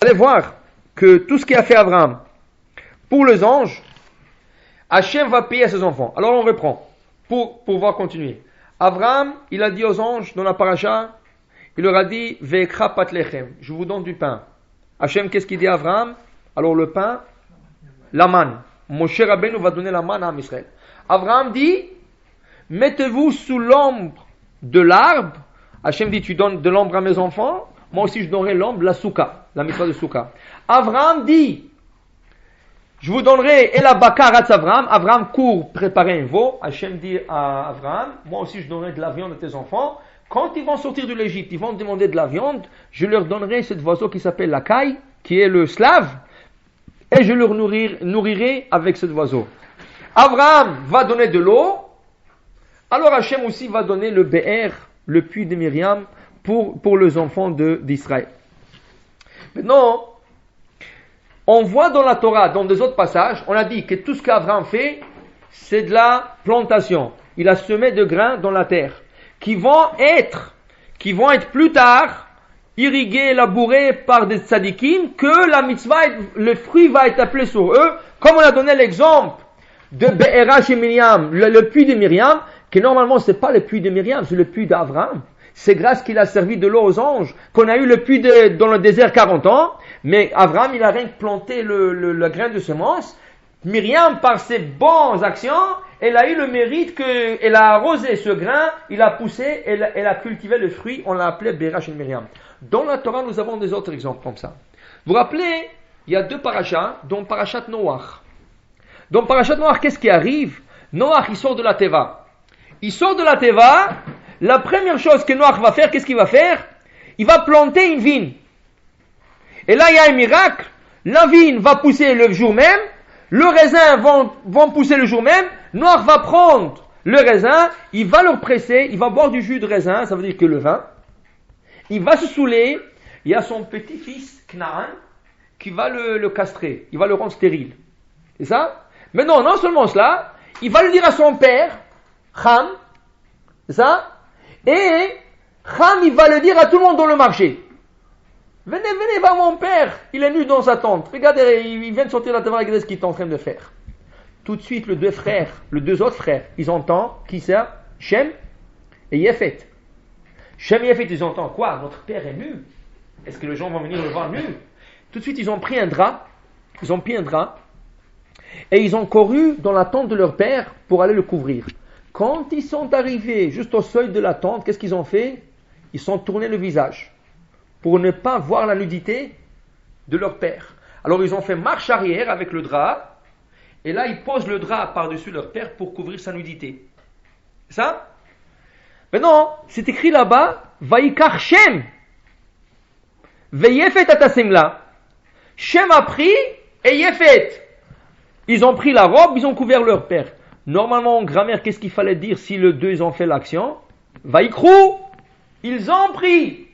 allez voir que tout ce qu'a fait Abraham pour les anges, Hachem va payer à ses enfants. Alors on reprend, pour pouvoir continuer. Abraham, il a dit aux anges dans la paracha, il leur a dit, Ve'ekra pat lechem, je vous donne du pain. Hachem, qu'est-ce qu'il dit à Abraham? Alors le pain, la manne. Moshe Rabbeinu va donner la manne à Israël. Abraham dit, mettez-vous sous l'ombre de l'arbre. Hachem dit, tu donnes de l'ombre à mes enfants, moi aussi je donnerai l'ombre, la souka, la mitzvah de souka. Abraham dit, je vous donnerai et la bakarat Abraham. Abraham court préparer un veau. Hachem dit à Abraham, moi aussi je donnerai de la viande à tes enfants. Quand ils vont sortir de l'Égypte, ils vont demander de la viande, je leur donnerai cet oiseau qui s'appelle la caille, qui est le slave, et je leur nourrirai avec cet oiseau. Abraham va donner de l'eau, alors Hachem aussi va donner le Be'er, le puits de Myriam, pour les enfants d'Israël. Maintenant, on voit dans la Torah, dans des autres passages, on a dit que tout ce qu'Abraham fait, c'est de la plantation. Il a semé de grains dans la terre, qui vont être plus tard irrigués, labourés par des tzadikim, que la mitzvah, le fruit va être appelé sur eux, comme on a donné l'exemple de Be'era chez Myriam, le puits de Myriam, que normalement c'est pas le puits de Myriam, c'est le puits d'Abraham. C'est grâce qu'il a servi de l'eau aux anges qu'on a eu le puits dans le désert 40 ans, mais Abraham il a rien que planté le grain de semence. Myriam, par ses bonnes actions, elle a eu le mérite qu'elle a arrosé ce grain, il a poussé, elle a cultivé le fruit, on l'a appelé Be'era chez Myriam. Dans la Torah, nous avons des autres exemples comme ça. Vous vous rappelez, il y a deux parachas, dont parachat Noach. Dans parachat Noach, qu'est-ce qui arrive? Noach, il sort de la Teva. Il sort de la Teva, la première chose que Noach va faire, qu'est-ce qu'il va faire? Il va planter une vigne. Et là, il y a un miracle. La vigne va pousser le jour même, le raisin vont pousser le jour même. Noach va prendre le raisin, il va le presser, il va boire du jus de raisin, ça veut dire que le vin. Il va se saouler, il y a son petit-fils, Knaan, qui va le castrer, il va le rendre stérile. C'est ça? Mais non seulement cela, il va le dire à son père, Ham, c'est ça? Et Ham, il va le dire à tout le monde dans le marché. Venez voir mon père, il est nu dans sa tente. Regardez, il vient de sortir de la table, regardez ce qu'il est en train de faire. Tout de suite, les deux autres frères, ils entendent, qui c'est? Shem et Yefet. Shem et Yefet, ils entendent quoi? Notre père est nu. Est-ce que les gens vont venir le voir nu? Tout de suite, ils ont pris un drap, et ils ont couru dans la tente de leur père pour aller le couvrir. Quand ils sont arrivés juste au seuil de la tente, qu'est-ce qu'ils ont fait? Ils sont tournés le visage pour ne pas voir la nudité de leur père. Alors ils ont fait marche arrière avec le drap, et là ils posent le drap par-dessus leur père pour couvrir sa nudité. C'est ça? Maintenant, c'est écrit là-bas, Vaikar Shem, Veyefet atasemla. Shem a pris, et Yefet. Ils ont pris la robe, ils ont couvert leur père. Normalement, en grammaire, qu'est-ce qu'il fallait dire si les deux ont fait l'action? Vaikrou, ils ont pris.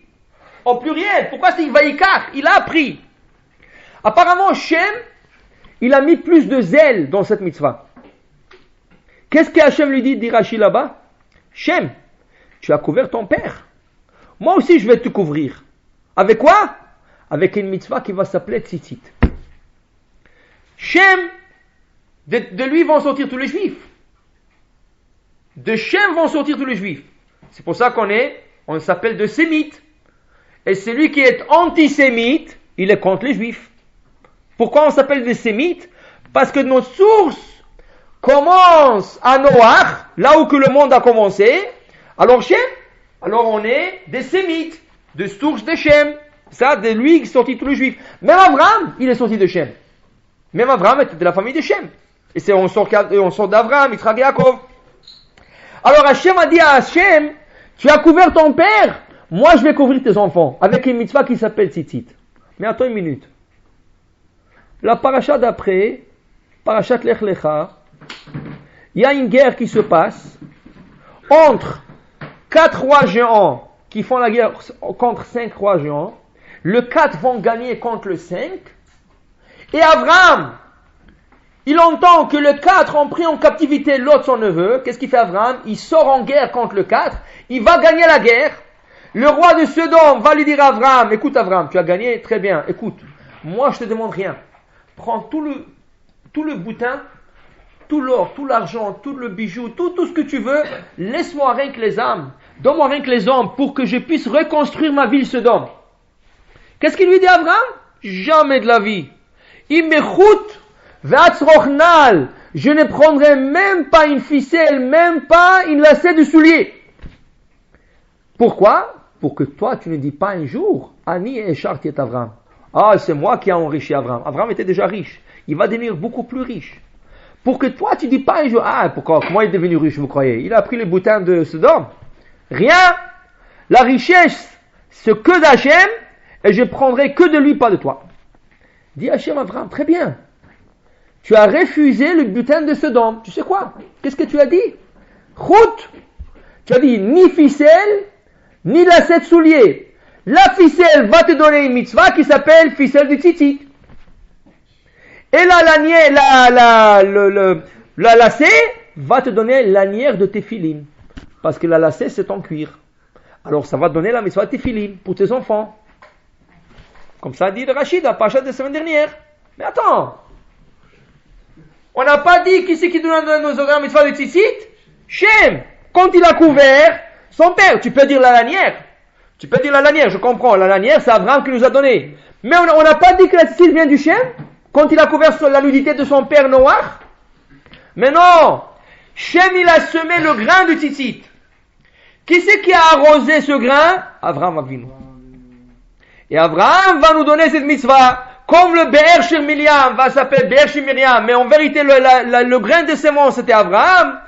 Au pluriel. Pourquoi c'est Vaikar? Il a pris. Apparemment, Shem, il a mis plus de zèle dans cette mitzvah. Qu'est-ce que Hachem lui dit Rashi là-bas? Shem, tu as couvert ton père. Moi aussi, je vais te couvrir. Avec quoi? Avec une mitzvah qui va s'appeler tzitzit. Shem, de lui vont sortir tous les juifs. De Shem vont sortir tous les juifs. C'est pour ça on s'appelle de sémite. Et celui qui est antisémite, il est contre les juifs. Pourquoi on s'appelle des sémites? Parce que notre source commence à Noach, là où que le monde a commencé. Alors Shem, alors on est des sémites, de source de Shem. Ça, de lui qui est sorti tous les juifs. Même Abraham, il est sorti de Shem. Même Abraham était de la famille de Shem. Et on sort d'Abraham, Yitzhak et Yaakov. Alors Hachem a dit à Hachem, tu as couvert ton père, moi je vais couvrir tes enfants, avec une mitzvah qui s'appelle tzitzit. Mais attends une minute. La paracha d'après, parachat Lech Lecha, il y a une guerre qui se passe entre 4 rois géants qui font la guerre contre 5 rois géants. Le 4 vont gagner contre le 5. Et Abraham, il entend que le 4 ont pris en captivité l'autre son neveu. Qu'est-ce qu'il fait Abraham? Il sort en guerre contre le 4. Il va gagner la guerre. Le roi de Sodome va lui dire à Abraham, écoute Abraham, tu as gagné, très bien, écoute, moi je te demande rien. Prends tout le boutin, tout l'or, tout l'argent, tout le bijou, tout ce que tu veux, laisse-moi rien que les âmes, donne-moi rien que les hommes pour que je puisse reconstruire ma ville Sodome. Qu'est-ce qu'il lui dit Abraham? Jamais de la vie. Imechut ve'atzrochnal. Je ne prendrai même pas une ficelle, même pas une lacet de soulier. Pourquoi? Pour que toi, tu ne dis pas un jour, Ani esharti et Abraham. Ah, c'est moi qui ai enrichi Abraham. Abraham était déjà riche. Il va devenir beaucoup plus riche. Pour que toi, tu dis pas un jour, ah, pourquoi? Comment il est devenu riche, vous croyez? Il a pris les boutins de Sodome. Rien. La richesse, c'est que d'Hachem, et je prendrai que de lui, pas de toi. Dit Hachem Abraham, très bien. Tu as refusé le butin de Sodome. Tu sais quoi? Qu'est-ce que tu as dit? Route. Tu as dit ni ficelle, ni lacet de soulier. La ficelle va te donner une mitzvah qui s'appelle ficelle du tzitzit. Et la lacet va te donner l'anière de tes filines. Parce que la lacet c'est en cuir. Alors ça va te donner la mitzvah de tes filines pour tes enfants. Comme ça dit le Rachid, la pacha de la semaine dernière. Mais attends. On n'a pas dit qui c'est qui donne nos ordres mitzvah de tzitzit? Shem. Quand il a couvert son père, tu peux dire la lanière. Tu peux dire la lanière, je comprends. La lanière, c'est Abraham qui nous a donné. Mais on n'a pas dit que la tzitzit vient du Shem? Quand il a couvert la nudité de son père Noach? Mais non. Shem, il a semé le grain de tzitzit. Qui c'est qui a arrosé ce grain? Abraham Avinu. Et Abraham va nous donner cette mitzvah. Comme le Be'er Shir Miriam va s'appeler Be'er Shir Miriam, mais en vérité le grain de sémence c'était Abraham,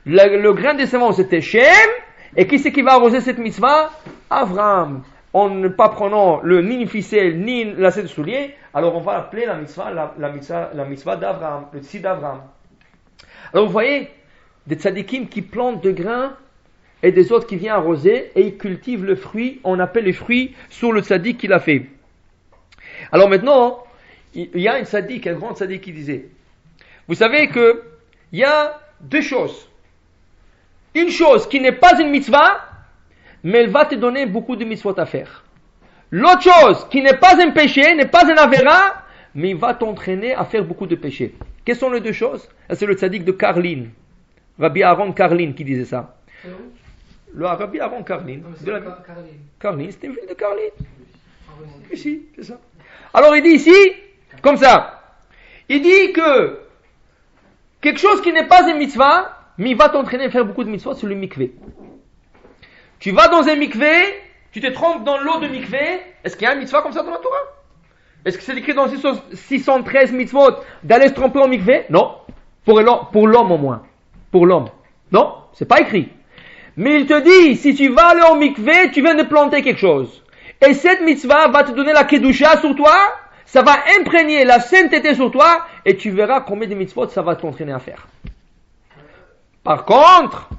le grain de sémence c'était Shem, et qui c'est qui va arroser cette mitzvah? Abraham. En ne pas prenant ni une ficelle, ni une lacet de soulier, alors on va appeler la mitzvah d'Abraham, le tzid d'Abraham. Alors vous voyez, des tzadikim qui plantent de grains, et des autres qui viennent arroser, et ils cultivent le fruit, on appelle les fruits sur le tzadik qu'il a fait. Alors maintenant, il y a un tzaddik, un grand tzaddik qui disait, vous savez que il y a deux choses. Une chose qui n'est pas une mitzvah, mais elle va te donner beaucoup de mitzvot à faire. L'autre chose qui n'est pas un péché, n'est pas un avera, mais il va t'entraîner à faire beaucoup de péchés. Quelles sont les deux choses? C'est le tzaddik de Karlin, Rabbi Aaron Karlin qui disait ça. Le Rabbi Aaron Karlin. Karlin, c'était une ville de Karlin. Ici, c'est ça. Alors il dit ici, comme ça, il dit que quelque chose qui n'est pas une mitzvah, mais il va t'entraîner à faire beaucoup de mitzvahs, c'est le mikvé. Tu vas dans un mikvé, tu te trompes dans l'eau de mikvé, est-ce qu'il y a un mitzvah comme ça dans la Torah? Est-ce que c'est écrit dans 613 mitzvot d'aller se tromper en mikvé? Non. Pour l'homme au moins. Pour l'homme. Non, c'est pas écrit. Mais il te dit, si tu vas aller en mikvé, tu viens de planter quelque chose. Et cette mitzvah va te donner la kedusha sur toi, ça va imprégner la sainteté sur toi, et tu verras combien de mitzvot ça va t'entraîner à faire. Par contre,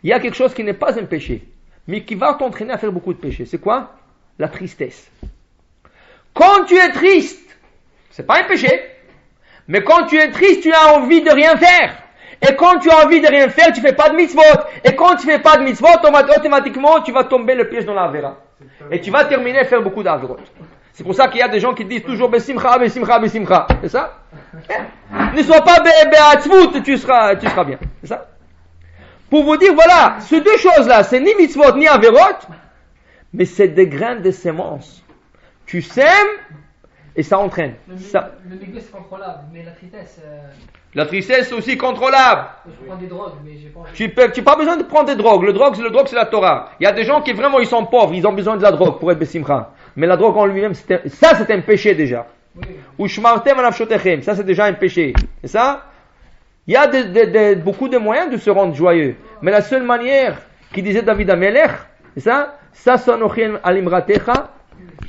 il y a quelque chose qui n'est pas un péché, mais qui va t'entraîner à faire beaucoup de péchés. C'est quoi? La tristesse. Quand tu es triste, c'est pas un péché, mais quand tu es triste, tu as envie de rien faire. Et quand tu as envie de rien faire, tu fais pas de mitzvot. Et quand tu fais pas de mitzvot, automatiquement, tu vas tomber le piège dans la avera. Et tu vas terminer à faire beaucoup d'averot. C'est pour ça qu'il y a des gens qui disent toujours besimcha, besimcha, besimcha. C'est ça? Ne sois pas be'atzvut, tu seras bien. C'est ça? Pour vous dire, voilà, ces deux choses-là, c'est ni mitzvot, ni averot, mais c'est des grains de semences. Tu sèmes, et ça entraîne. Le mikvé c'est contrôlable, mais la tristesse... La tristesse c'est aussi contrôlable. Je prends des drogues, mais j'ai pas... Tu n'as pas besoin de prendre des drogues. Le drogue c'est la Torah. Il y a des gens qui vraiment ils sont pauvres, ils ont besoin de la drogue pour être besimcha. Mais la drogue en lui-même, c'est un péché déjà. Ou shmartem anafshotechem, ça c'est déjà un péché. C'est ça? Il y a beaucoup de moyens de se rendre joyeux. Mais la seule manière, qui disait David Amelech, c'est ça? Sasonochen alimratecha,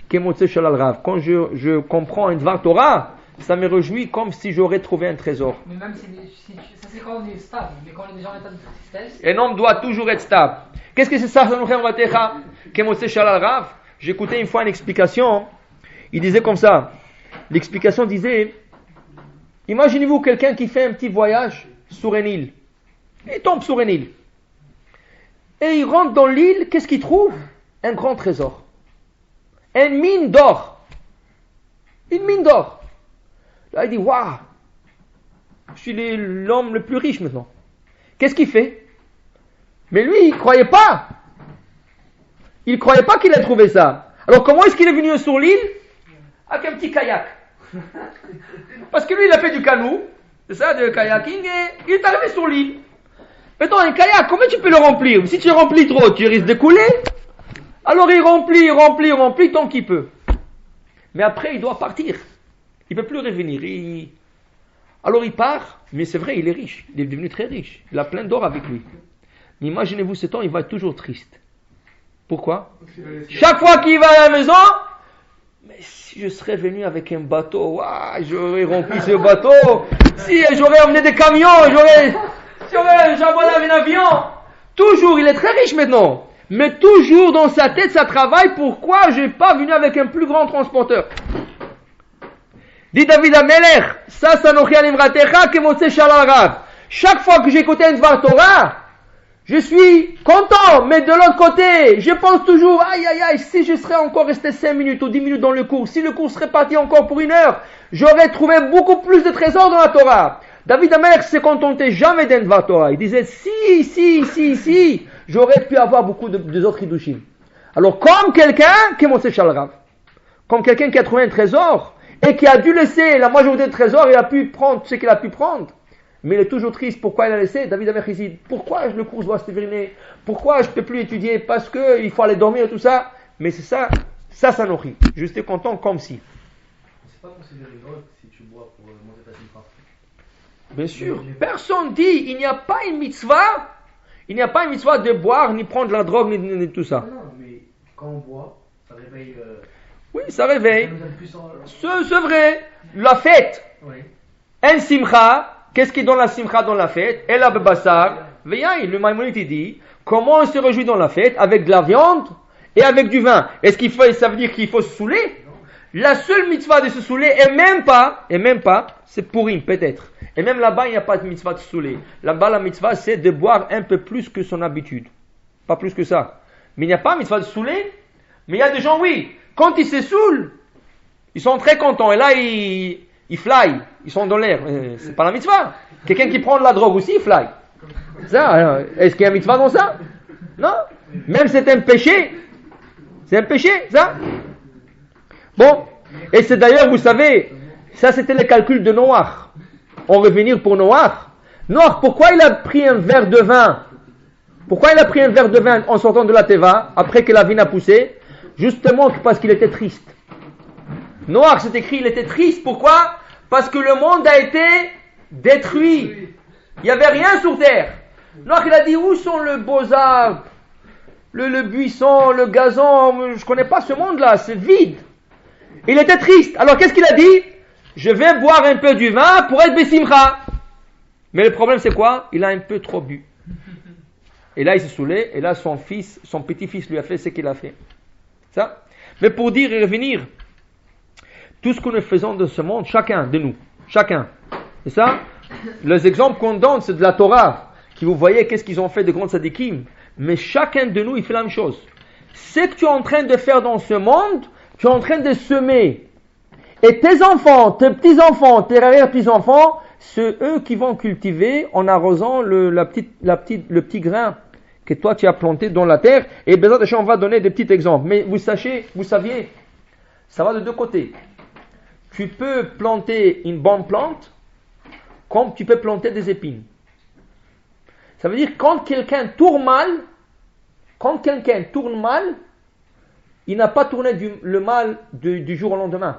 kemotze shalal rav. Quand je comprends un dvar Torah, ça me réjouit comme si j'aurais trouvé un trésor. Mais même si ça c'est quand on est stable, mais quand on est déjà en état de tristesse... Un homme doit toujours être stable. Qu'est-ce que c'est ça? J'écoutais une fois une explication. Il disait comme ça. L'explication disait, imaginez-vous quelqu'un qui fait un petit voyage sur une île. Il tombe sur une île. Et il rentre dans l'île, qu'est-ce qu'il trouve? Un grand trésor. Une mine d'or. Une mine d'or. Là, il dit, waouh, je suis l'homme le plus riche maintenant. Qu'est-ce qu'il fait? Mais lui, il ne croyait pas. Il ne croyait pas qu'il ait trouvé ça. Alors, comment est-ce qu'il est venu sur l'île? Avec un petit kayak. Parce que lui, il a fait du canot, c'est ça, de kayaking, et il est arrivé sur l'île. Maintenant, un kayak, comment tu peux le remplir? Si tu remplis trop, tu risques de couler. Alors, il remplit tant qu'il peut. Mais après, il doit partir. Il ne peut plus revenir. Alors, il part, mais c'est vrai, il est riche. Il est devenu très riche. Il a plein d'or avec lui. Mais imaginez-vous, ce temps, il va être toujours triste. Pourquoi? Chaque fois qu'il va à la maison, mais si je serais venu avec un bateau, waouh, j'aurais rempli ce bateau. Si j'aurais emmené des camions, j'aurais un avion. Toujours, il est très riche maintenant. Mais toujours dans sa tête, ça travaille. Pourquoi je n'ai pas venu avec un plus grand transporteur? Dit David Ameler, chaque fois que j'écoutais une Dvar Torah, je suis content, mais de l'autre côté, je pense toujours, aïe, si je serais encore resté 5 minutes ou 10 minutes dans le cours, si le cours serait parti encore pour 1 heure, j'aurais trouvé beaucoup plus de trésors dans la Torah. David Ameler se contentait jamais d'un Dvar Torah. Il disait, si, j'aurais pu avoir beaucoup d'autres Hidushim. Alors, comme quelqu'un qui est Moshe Shalrav, comme quelqu'un qui a trouvé un trésor, et qui a dû laisser la majorité des trésors, il a pu prendre ce qu'il a pu prendre. Mais il est toujours triste. Pourquoi il a laissé? David Ameler dit, pourquoi le cours doit se terminer? Pourquoi je ne peux plus étudier? Parce qu'il faut aller dormir et tout ça. Mais c'est ça nourrit. Je suis content comme si. C'est pas considéré drogue si tu bois pour monter ta simcha. Bien sûr. Personne dit, il n'y a pas une mitzvah de boire, ni prendre la drogue, ni tout ça. Non, mais quand on boit, ça réveille... Oui, ça réveille. Ça nous donne plus en... C'est vrai. La fête. Oui. Un simcha. Qu'est-ce qui donne la simcha dans la fête? Et la bebassar. Le Maïmonide dit, comment on se réjouit dans la fête? Avec de la viande et avec du vin. Est-ce ça veut dire qu'il faut se saouler? La seule mitzvah de se saouler, et même pas, c'est Purim peut-être. Et même là-bas, il n'y a pas de mitzvah de se saouler. Là-bas, la mitzvah, c'est de boire un peu plus que son habitude. Pas plus que ça. Mais il n'y a pas de mitzvah de se saouler. Mais il y a des gens, oui. Quand ils se saoulent, ils sont très contents. Et là, ils fly. Ils sont dans l'air. C'est pas la mitzvah. Quelqu'un qui prend de la drogue aussi, il fly. Ça, est-ce qu'il y a un mitzvah dans ça? Non. Même c'est un péché. C'est un péché, ça. Bon. Et c'est d'ailleurs, vous savez, ça c'était le calcul de Noach. On va revenir pour Noach. Noach, pourquoi il a pris un verre de vin? Pourquoi il a pris un verre de vin en sortant de la Teva, après que la vigne a poussé? Justement parce qu'il était triste. Noach, c'est écrit, il était triste. Pourquoi? Parce que le monde a été détruit. Il n'y avait rien sur terre. Noach, il a dit, où sont les beaux arbres, le buisson, le gazon? Je ne connais pas ce monde-là, c'est vide. Il était triste. Alors qu'est-ce qu'il a dit? Je vais boire un peu du vin pour être Bessimcha. Mais le problème c'est quoi? Il a un peu trop bu. Et là il s'est saoulé, et là son petit-fils lui a fait ce qu'il a fait. Ça. Mais pour dire et revenir, tout ce que nous faisons dans ce monde, chacun de nous, c'est ça? Les exemples qu'on donne, c'est de la Torah, qui vous voyez qu'est-ce qu'ils ont fait de grands tzadikim. Mais chacun de nous, il fait la même chose. Ce que tu es en train de faire dans ce monde, tu es en train de semer. Et tes enfants, tes petits-enfants, tes arrière-petits-enfants, c'est eux qui vont cultiver en arrosant le petit grain que toi tu as planté dans la terre. Et Bezat Hashem, on va donner des petits exemples. Mais vous saviez, ça va de deux côtés. Tu peux planter une bonne plante, comme tu peux planter des épines. Ça veut dire quand quelqu'un tourne mal, il n'a pas tourné le mal du jour au lendemain.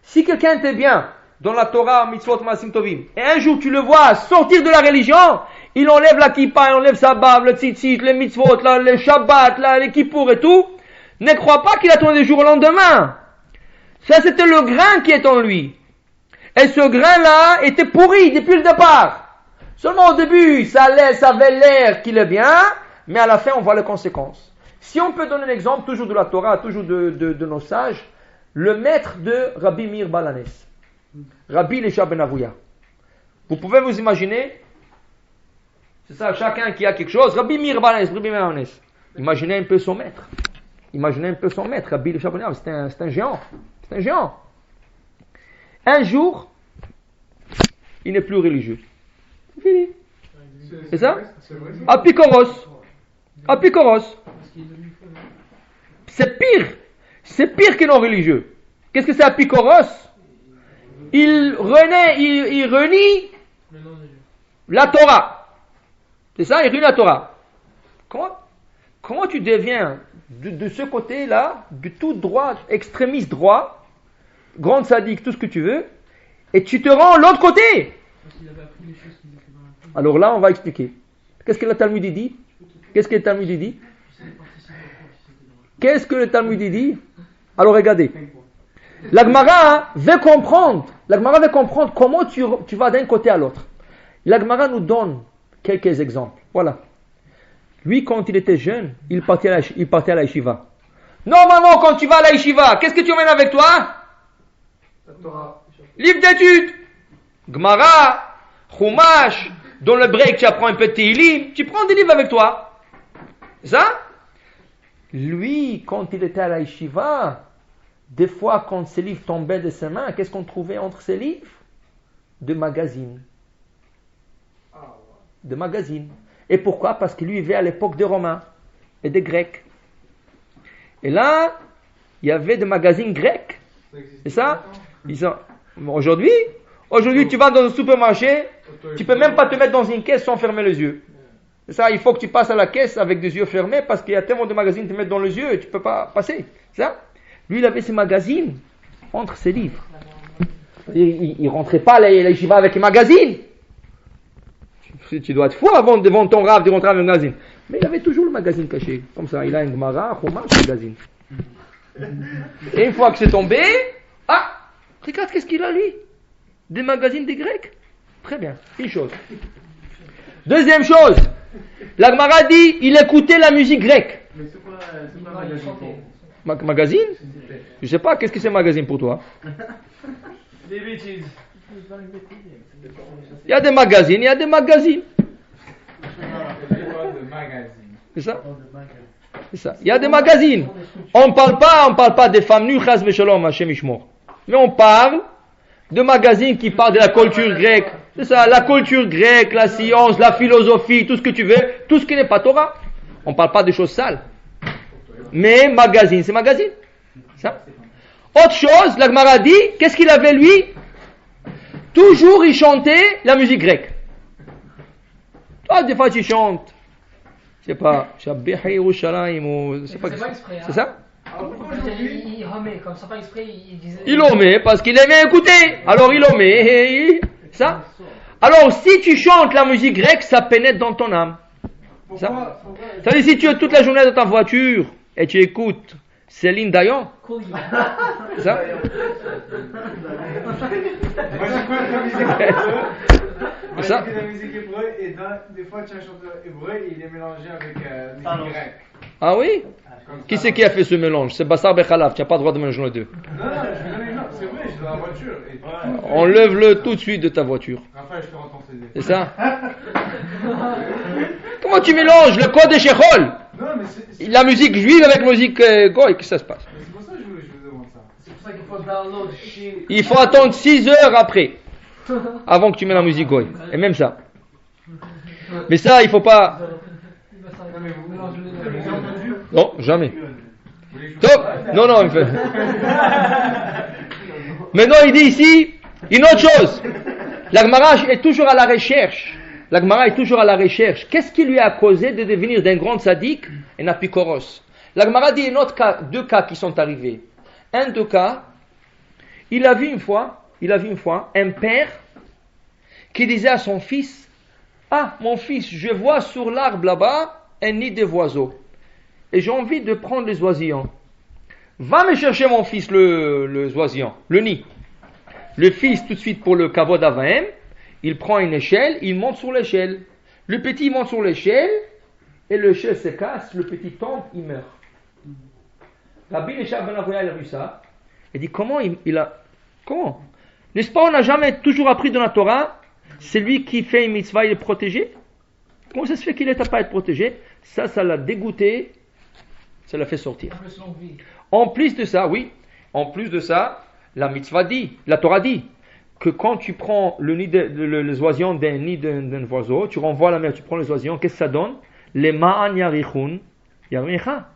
Si quelqu'un était bien dans la Torah, mitzvot, maasim tovim, et un jour tu le vois sortir de la religion, il enlève la kippa, il enlève sa barbe, le tzitzit, les mitzvot, le shabbat, les kippour et tout, ne crois pas qu'il a tourné du jour au lendemain. Ça c'était le grain qui est en lui. Et ce grain-là était pourri depuis le départ. Seulement au début, ça avait l'air qu'il est bien, mais à la fin on voit les conséquences. Si on peut donner un exemple, toujours de la Torah, toujours de nos sages, le maître de Rabbi Meir Baal HaNes, Rabbi Elisha ben Avouya. Vous pouvez vous imaginer, c'est ça, chacun qui a quelque chose, Rabbi Meir Baal HaNes. Imaginez un peu son maître. Rabbi Elisha ben Avouya, c'est un géant. un jour, il n'est plus religieux. C'est fini. C'est ça? Apikoros. Apikoros. C'est pire. C'est pire que non religieux. Qu'est-ce que c'est apikoros? Il renie la Torah. C'est ça, il renie la Torah. Comment tu deviens de ce côté-là, du tout droit, extrémiste droit, grande sadique, tout ce que tu veux, et tu te rends l'autre côté? Alors là, on va expliquer. Qu'est-ce que le Talmud dit? Qu'est-ce que le Talmud dit? Qu'est-ce que le Talmud dit? Alors regardez. La Gemara veut comprendre comment tu vas d'un côté à l'autre. La Gemara nous donne quelques exemples. Voilà. Lui, quand il était jeune, il partait à la yeshiva. Normalement, quand tu vas à la yeshiva, qu'est-ce que tu emmènes avec toi? Livre d'études. Gemara, Chumash, dans le break, tu apprends un petit livre, tu prends des livres avec toi. C'est ça? Lui, quand il était à la yeshiva, des fois, quand ses livres tombaient de ses mains, qu'est-ce qu'on trouvait entre ses livres? Des magazines. Des magazines. Et pourquoi? Parce que lui vivait à l'époque des Romains et des Grecs. Et là, il y avait des magazines grecs. C'est ça? Aujourd'hui, tu vas dans un supermarché, tu peux même pas te mettre dans une caisse sans fermer les yeux. C'est ça, il faut que tu passes à la caisse avec des yeux fermés parce qu'il y a tellement de magazines qui te mettent dans les yeux et tu peux pas passer. C'est ça? Lui, il avait ses magazines entre ses livres. Il rentrait pas à la yeshiva avec les magazines. Tu dois être fou avant devant ton rave de rentrer avec un magazine. Mais il avait toujours le magazine caché. Comme ça, il a une Gemara, Chumash, un magazine. Et une fois que c'est tombé, regarde qu'est-ce qu'il a lui? Des magazines des Grecs. Très bien, une chose. Deuxième chose, la Gemara dit, il écoutait la musique grecque. Mais c'est pas un magazine. Magazine? Je sais pas, qu'est-ce que c'est magazine pour toi? Des bêtises. Il y a des magazines, il y a des magazines. C'est ça? C'est ça. Il y a des magazines. On parle pas des femmes nues, chas v'shalom, Hashem yishmor. Mais on parle de magazines qui parlent de la culture grecque. C'est ça, la culture grecque, la science, la philosophie, tout ce que tu veux, tout ce qui n'est pas Torah. On parle pas de choses sales. Mais magazine, c'est magazine. Ça. Autre chose, la Gemara dit, qu'est-ce qu'il avait lui? Toujours il chantait la musique grecque. Toi, des fois tu chantes, je sais pas, Shabbihi Yerushalayim ou c'est pas exprès, c'est ça? Il remet, comme ça, pas exprès, il disait. Il omet parce qu'il aimait écouter. Alors il omet. Ça. Alors si tu chantes la musique grecque, ça pénètre dans ton âme. Ça. Ça veut dire si tu es toute la journée dans ta voiture et tu écoutes Céline Dion. Cool. Ça. Moi j'écoute la musique hébreu. Moi Ça. j'écoute la musique hébreu et des fois tu as un chanteur hébreu et il est mélangé avec musique grecque. Ah oui? Qui c'est qui a fait ce mélange? C'est Bassar Bechalaf, tu n'as pas le droit de mélanger les deux. Non, je vais donner un exemple, c'est vrai, je suis dans la voiture. Et... Enlève-le tout de suite de ta voiture. Raphaël, je te rends ton CD. C'est ça? Comment tu mélanges le code de Shechol? Non, mais c'est La musique juive avec la musique goy, qu'est-ce que ça se passe? pour ça que je vous demande ça. C'est pour ça qu'il faut download chez. Il faut attendre 6 heures après, avant que tu mets la musique goy. Et même ça. Mais ça, il faut pas... Non, mais vous avez entendu? Non, jamais. Vous voulez que je Top. Non, il fait... Maintenant, il dit ici, une autre chose. La Gemara est toujours à la recherche. La Gemara est toujours à la recherche. Qu'est-ce qui lui a causé de devenir d'un grand sadique un apikoros? La Gemara dit deux cas qui sont arrivés. Un de cas, il a vu une fois un père qui disait à son fils, ah, mon fils, je vois sur l'arbre là-bas un nid de oiseaux. Et j'ai envie de prendre les oisillons. Va me chercher mon fils le oisillon, le nid. Le fils, tout de suite pour le kavod avaim, il prend une échelle, il monte sur l'échelle. Le petit monte sur l'échelle, et l'échelle se casse, le petit tombe, il meurt. Rabbi Yishmael ben Avoya, il a vu ça. Il dit, comment comment? N'est-ce pas, on n'a jamais toujours appris dans la Torah, celui qui fait une mitzvah, il est protégé? Comment ça se fait qu'il n'est pas être protégé? Ça l'a dégoûté, ça l'a fait sortir. En plus de ça, la mitzvah dit, la Torah dit, que quand tu prends les oisillons d'un nid d'un oiseau, tu renvoies à la mer, tu prends les oisillons, qu'est-ce que ça donne? Les ma'an yarichun yaricha,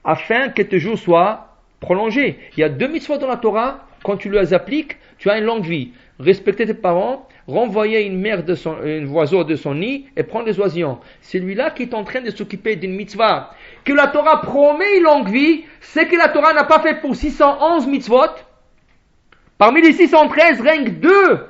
afin que tes jours soient prolongés. Il y a 2 mitzvot dans la Torah, quand tu les appliques, tu as une longue vie. Respecter tes parents, renvoyer un oiseau de son nid et prendre les oisillons. Celui-là qui est en train de s'occuper d'une mitzvah, que la Torah promet une longue vie, c'est que la Torah n'a pas fait pour 611 mitzvot. Parmi les 613, rien que 2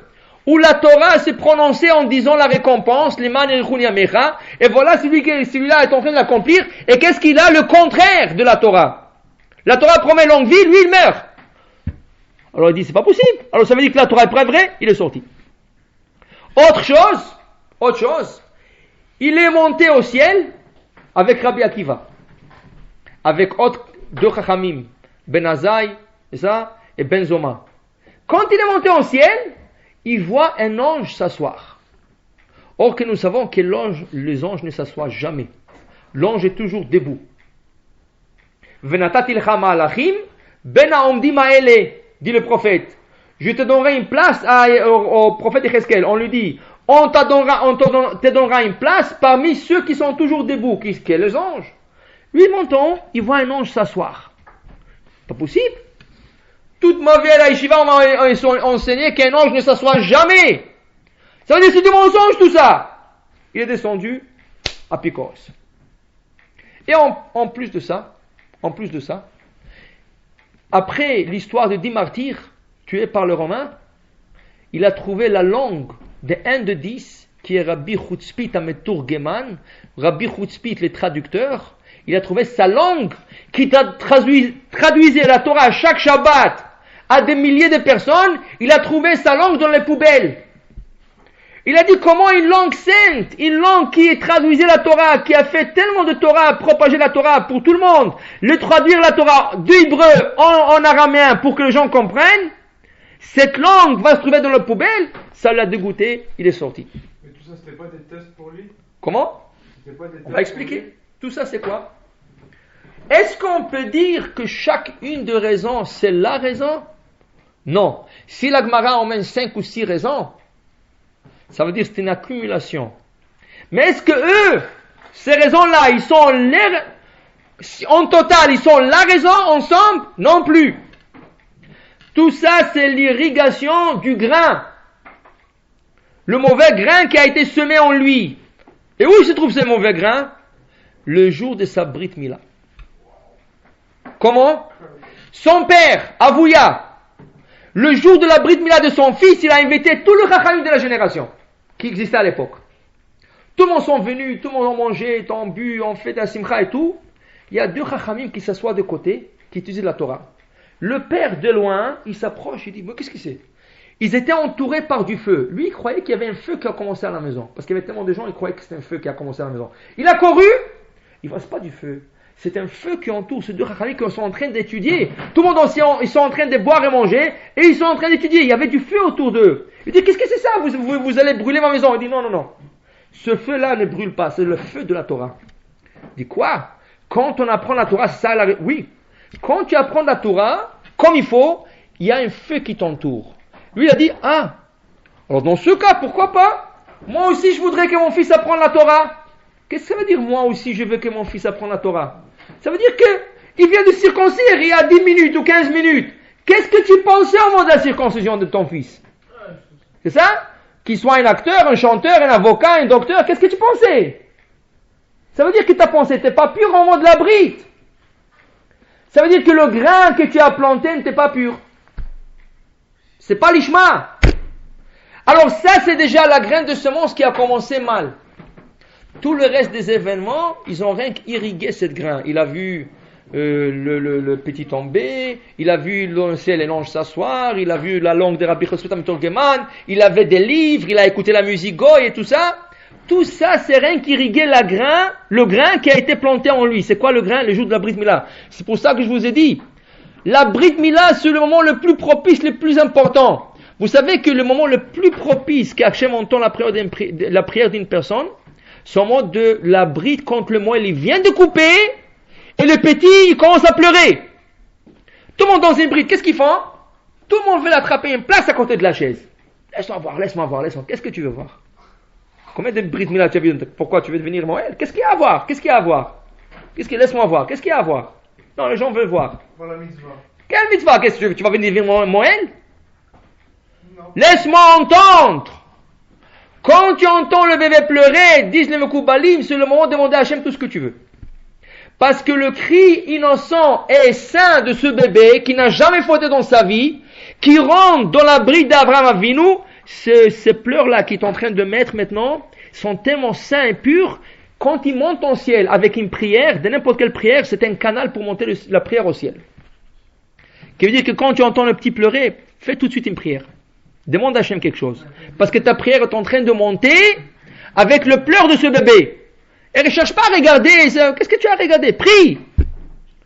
où la Torah s'est prononcée en disant la récompense, les man yamecha, et voilà celui-là est en train de l'accomplir, et qu'est-ce qu'il a? Le contraire de la Torah. La Torah promet longue vie, lui il meurt. Alors il dit c'est pas possible. Alors ça veut dire que la Torah est pas vraie, il est sorti. Autre chose, il est monté au ciel avec Rabbi Akiva, avec deux Chachamim, Ben Azai, et Ben Zoma. Quand il est monté au ciel, il voit un ange s'asseoir. Or que nous savons que les anges ne s'assoient jamais. L'ange est toujours debout. Venatatil chama alachim, ben haomdim haele, dit le prophète. Je te donnerai une place au prophète Yecheskel. On lui dit, on te donnera une place parmi ceux qui sont toujours debout, qui est les anges. Lui montant, il voit un ange s'asseoir. Pas possible. Toute ma vie à la yeshiva, on m'a enseigné qu'un ange ne s'assoit jamais. Ça veut dire que c'est du mensonge tout ça. Il est descendu à Picos. Et en plus de ça, après l'histoire de 10 martyrs tués par le Romain, il a trouvé la langue de un de 10 qui est Rabbi Chutzpit Ameturgeman, Rabbi Chutzpit le traducteur. Il a trouvé sa langue qui traduisait la Torah à chaque Shabbat à des milliers de personnes. Il a trouvé sa langue dans les poubelles. Il a dit comment une langue sainte, une langue qui traduisait la Torah, qui a fait tellement de Torah, propager la Torah pour tout le monde, le traduire la Torah d'hébreu en araméen pour que les gens comprennent, cette langue va se trouver dans la poubelle, ça l'a dégoûté, il est sorti. Mais tout ça, c'était pas des tests pour lui? Comment? C'était pas des tests. On va expliquer. Tout ça, c'est quoi? Est-ce qu'on peut dire que chacune des raisons, c'est la raison? Non. Si la Gemara emmène 5 ou 6 raisons, ça veut dire que c'est une accumulation. Mais est-ce que eux, ces raisons-là, ils sont en total, ils sont la raison ensemble? Non plus. Tout ça, c'est l'irrigation du grain. Le mauvais grain qui a été semé en lui. Et où se trouve ce mauvais grain? Le jour de sa Brit Mila. Comment? Son père, Avouya, le jour de la Brit Mila de son fils, il a invité tout le Chachamim de la génération qui existait à l'époque. Tout le monde sont venus, tout le monde a mangé, ont bu, ont fait de la simcha et tout. Il y a 2 Chachamim qui s'assoient de côté, qui utilisent la Torah. Le père de loin, il s'approche, il dit, mais qu'est-ce que c'est? Ils étaient entourés par du feu. Lui, il croyait qu'il y avait un feu qui a commencé à la maison. Parce qu'il y avait tellement de gens, il croyait que c'était un feu qui a commencé à la maison. Il a couru, il ne voit pas du feu. C'est un feu qui entoure ces 2 Chachamim qui sont en train d'étudier. Tout le monde ils sont en train de boire et manger, et ils sont en train d'étudier. Il y avait du feu autour d'eux. Il dit, qu'est-ce que c'est ça? Vous allez brûler ma maison. Il dit, non. Ce feu-là ne brûle pas, c'est le feu de la Torah. Il dit, quoi? Quand on apprend la Torah, c'est ça? Oui. Quand tu apprends la Torah, comme il faut, il y a un feu qui t'entoure. Lui, il a dit, alors dans ce cas, pourquoi pas? Moi aussi, je voudrais que mon fils apprenne la Torah. Qu'est-ce que ça veut dire, moi aussi, je veux que mon fils apprenne la Torah? Ça veut dire qu'il vient de circoncire il y a 10 minutes ou 15 minutes. Qu'est-ce que tu pensais au moment de la circoncision de ton fils? C'est ça? Qu'il soit un acteur, un chanteur, un avocat, un docteur, qu'est-ce que tu pensais? Ça veut dire que tu as pensé, tu n'es pas pur au moment de la brite. Ça veut dire que le grain que tu as planté n'était pas pur. C'est pas l'ishma. Alors ça, c'est déjà la graine de semence qui a commencé mal. Tout le reste des événements, ils ont rien qu'irrigué cette grain. Il a vu le petit tomber, il a vu le ciel et l'ange s'asseoir, il a vu la langue de Rabbi Chutzpit Ameturgeman, il avait des livres, il a écouté la musique goy et tout ça. Tout ça, c'est rien qu'irriguer le grain qui a été planté en lui. C'est quoi le grain? Le jour de la Brit Mila. C'est pour ça que je vous ai dit, la Brit Mila, c'est le moment le plus propice, le plus important. Vous savez que le moment le plus propice qu'Hachem entend la prière d'une personne, c'est au moment de la Brit quand le moelle il vient de couper et le petit il commence à pleurer. Tout le monde dans une Brit, qu'est-ce qu'ils font? Tout le monde veut l'attraper une place à côté de la chaise. Laisse-moi voir, laisse-moi voir, laisse-moi. Qu'est-ce que tu veux voir? Combien de Brit Mila tu as vu? Pourquoi tu veux devenir Moël? Qu'est-ce qu'il y a à voir? Qu'est-ce qu'il y a à voir? Laisse-moi voir. Qu'est-ce qu'il y a à voir? Non, les gens veulent voir. Pour la mitzvah. Quelle mitzvah? Qu'est-ce que tu veux? Tu vas venir devenir Moël? Non. Laisse-moi entendre. Quand tu entends le bébé pleurer, disent les Mekoubalim, c'est le moment de demander à Hachem tout ce que tu veux. Parce que le cri innocent et saint de ce bébé, qui n'a jamais fauté dans sa vie, qui rentre dans la bride d'Abraham Avinu, ces pleurs-là qu'il est en train de mettre maintenant, sont tellement saints et purs, quand il monte au ciel avec une prière, de n'importe quelle prière, c'est un canal pour monter la prière au ciel. Qui veut dire que quand tu entends le petit pleurer, fais tout de suite une prière. Demande à Hachem quelque chose. Parce que ta prière est en train de monter avec le pleur de ce bébé. Et ne cherche pas à regarder, qu'est-ce que tu as regardé? Prie!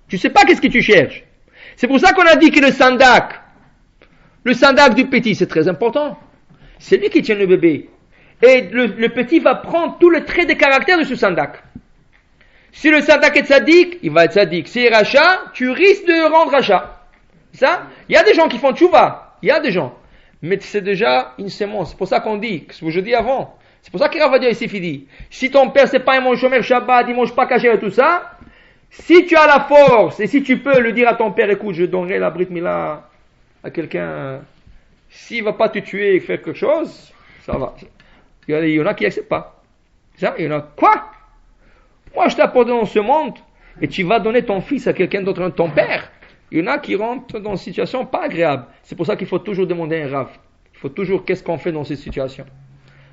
Tu sais pas qu'est-ce que tu cherches. C'est pour ça qu'on a dit que le sandak du petit, c'est très important. C'est lui qui tient le bébé. Et le petit va prendre tous les traits de caractère de ce sandak. Si le sandak est tzaddik, il va être tzaddik. Si il est rachat, tu risques de rendre rachat. Ça? Il y a des gens qui font tchouva. Il y a des gens. Mais c'est déjà une sémence. C'est pour ça qu'on dit, ce que je dis avant. C'est pour ça qu'il va dire ici, dit, si ton père c'est pas un mange shomer Shabbat, il mange pas caché et tout ça, si tu as la force et si tu peux le dire à ton père, écoute, je donnerai la Brit Mila à quelqu'un, s'il va pas te tuer et faire quelque chose, ça va. Il y en a qui acceptent pas. Ça, il y en a, quoi? Moi je t'ai apporté dans ce monde et tu vas donner ton fils à quelqu'un d'autre, ton père. Il y en a qui rentrent dans une situation pas agréable. C'est pour ça qu'il faut toujours demander un rav. Il faut toujours, qu'est-ce qu'on fait dans ces situations?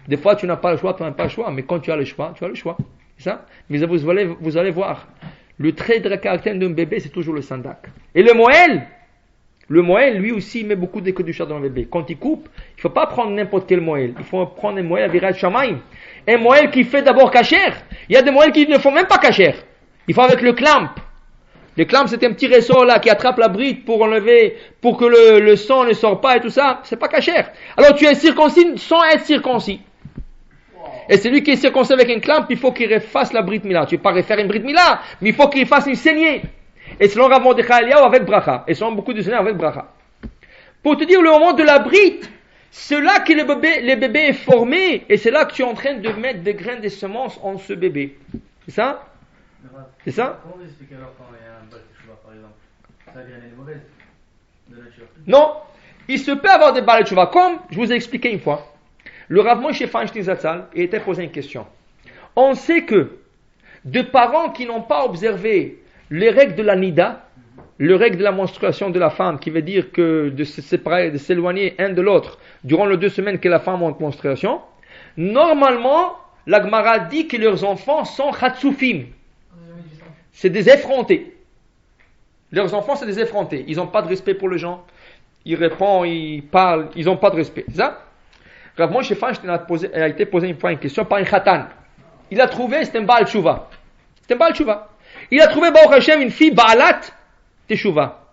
Des fois, tu n'as pas le choix, tu n'as pas le choix. Mais quand tu as le choix, tu as le choix. C'est ça? Mais vous allez voir. Le trait de caractère d'un bébé, c'est toujours le sandak. Et le Moël, lui aussi, il met beaucoup de kedusha dans le bébé. Quand il coupe, il ne faut pas prendre n'importe quel Moël. Il faut prendre un Moël à virage Shamaim. Un Moël qui fait d'abord kasher. Il y a des Moëls qui ne font même pas kasher. Il faut avec le clamp. Le clamp, c'est un petit ressort là qui attrape la bride pour enlever, pour que le sang ne sort pas et tout ça. C'est pas kasher. Alors tu es circoncis sans être circoncis. Et celui qui est circoncis avec un clamp, il faut qu'il refasse la Brit Mila. Tu ne peux pas refaire une Brit Mila, mais il faut qu'il fasse une saignée. Et selon Rav Mordechai Eliyahu avec bracha. Et selon beaucoup de seigneurs avec bracha. Pour te dire le moment de la Brit, c'est là que le bébé est formé. Et c'est là que tu es en train de mettre des graines de semences en ce bébé. C'est ça? C'est ça? Comment vous expliquez alors quand il y a un bal tchouva par exemple? Ça graine est mauvaise de nature. Non. Il se peut avoir des balles de tchouva. Comme je vous ai expliqué une fois. Le Rav Moshe Feinstein Zatzal était posé une question. On sait que de parents qui n'ont pas observé les règles de la nida, les règles de la menstruation de la femme, qui veut dire que de se séparer, de s'éloigner un de l'autre durant les 2 semaines que la femme a en menstruation, normalement, la Gemara dit que leurs enfants sont chatzufim. C'est des effrontés. Leurs enfants, c'est des effrontés. Ils n'ont pas de respect pour les gens. Ils répondent, ils parlent, ils n'ont pas de respect. C'est ça? Rav Moshe Feinstein a été posé une fois une question par un khatan. Il a trouvé, c'était un Baal Tshuva. C'était un Baal Tshuva. Il a trouvé, Baruch Hashem, une fille Baalat Teshuva.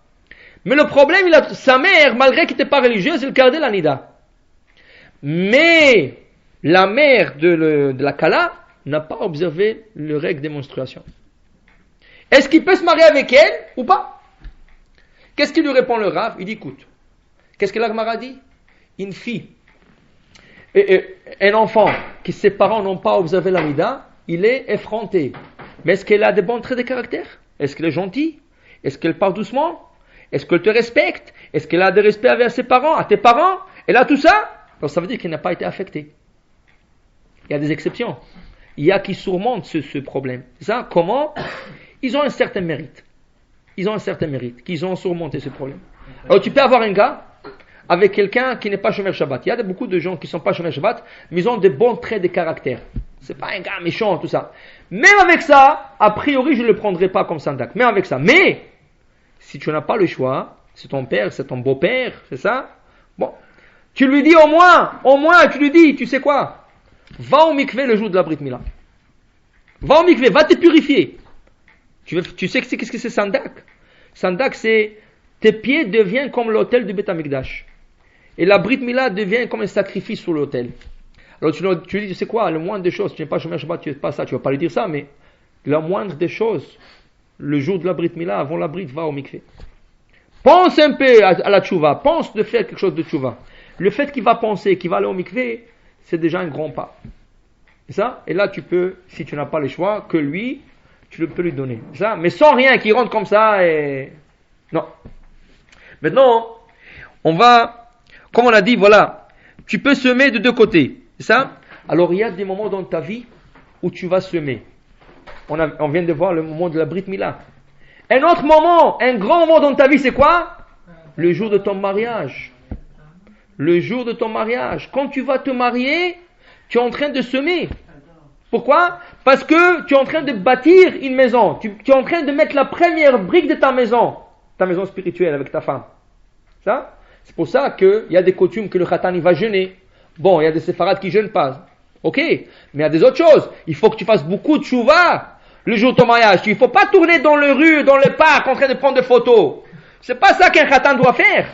Mais le problème, sa mère, malgré qu'elle n'était pas religieuse, elle gardait la nida. Mais la mère de la Kala n'a pas observé les règles des menstruations. Est-ce qu'il peut se marier avec elle ou pas? Qu'est-ce qu'il lui répond le Rav? Il dit, écoute, qu'est-ce que la Gemara dit? Une fille. Et un enfant que ses parents n'ont pas observé la nida, il est effronté. Mais est-ce qu'elle a des bons traits de caractère? Est-ce qu'elle est gentille? Est-ce qu'elle parle doucement? Est-ce qu'elle te respecte? Est-ce qu'elle a des respects envers ses parents, à tes parents? Elle a tout ça? Alors ça veut dire qu'elle n'a pas été affectée. Il y a des exceptions. Il y a qui surmontent ce problème. C'est ça? Comment? Ils ont un certain mérite. Ils ont un certain mérite, qu'ils ont surmonté ce problème. Alors tu peux avoir un gars avec quelqu'un qui n'est pas Shomer Shabbat. Il y a beaucoup de gens qui ne sont pas Shomer Shabbat, mais ils ont de bons traits de caractère. C'est pas un gars méchant, tout ça. Même avec ça, a priori, je ne le prendrai pas comme sandak. Même avec ça. Mais, si tu n'as pas le choix, c'est ton père, c'est ton beau-père, c'est ça? Bon. Tu lui dis au moins, tu lui dis, tu sais quoi? Va au mikvé le jour de la Brit Mila. Va au mikvé, va te purifier. Tu sais qu'est-ce que c'est sandak? Sandak, c'est, tes pieds deviennent comme l'autel du Beth Amikdash. Et la Brit Mila devient comme un sacrifice sur l'autel. Alors tu lui dis, c'est quoi, le moindre des choses, tu n'es pas Shomer Shabbat, tu n'es pas ça, tu ne vas pas lui dire ça, mais la moindre des choses, le jour de la Brit Mila, avant la Brit, va au mikvé. Pense un peu à la tchouva, pense de faire quelque chose de tchouva. Le fait qu'il va penser, qu'il va aller au mikvé, c'est déjà un grand pas. C'est ça? Et là, tu peux, si tu n'as pas le choix, que lui, tu peux lui donner. C'est ça? Mais sans rien, qu'il rentre comme ça et... Non. Maintenant, on va, comme on a dit, voilà, tu peux semer de deux côtés. C'est ça? Alors, il y a des moments dans ta vie où tu vas semer. On vient de voir le moment de la Brit Mila. Un autre moment, un grand moment dans ta vie, c'est quoi? Le jour de ton mariage. Le jour de ton mariage. Quand tu vas te marier, tu es en train de semer. Pourquoi? Parce que tu es en train de bâtir une maison. Tu es en train de mettre la première brique de ta maison spirituelle avec ta femme. Ça? C'est pour ça qu'il y a des coutumes que le khatan il va jeûner. Bon, il y a des séfarades qui jeûnent pas. Ok, mais il y a des autres choses. Il faut que tu fasses beaucoup de chouva le jour de ton mariage. Il ne faut pas tourner dans les rues, dans le parc en train de prendre des photos. C'est pas ça qu'un khatan doit faire.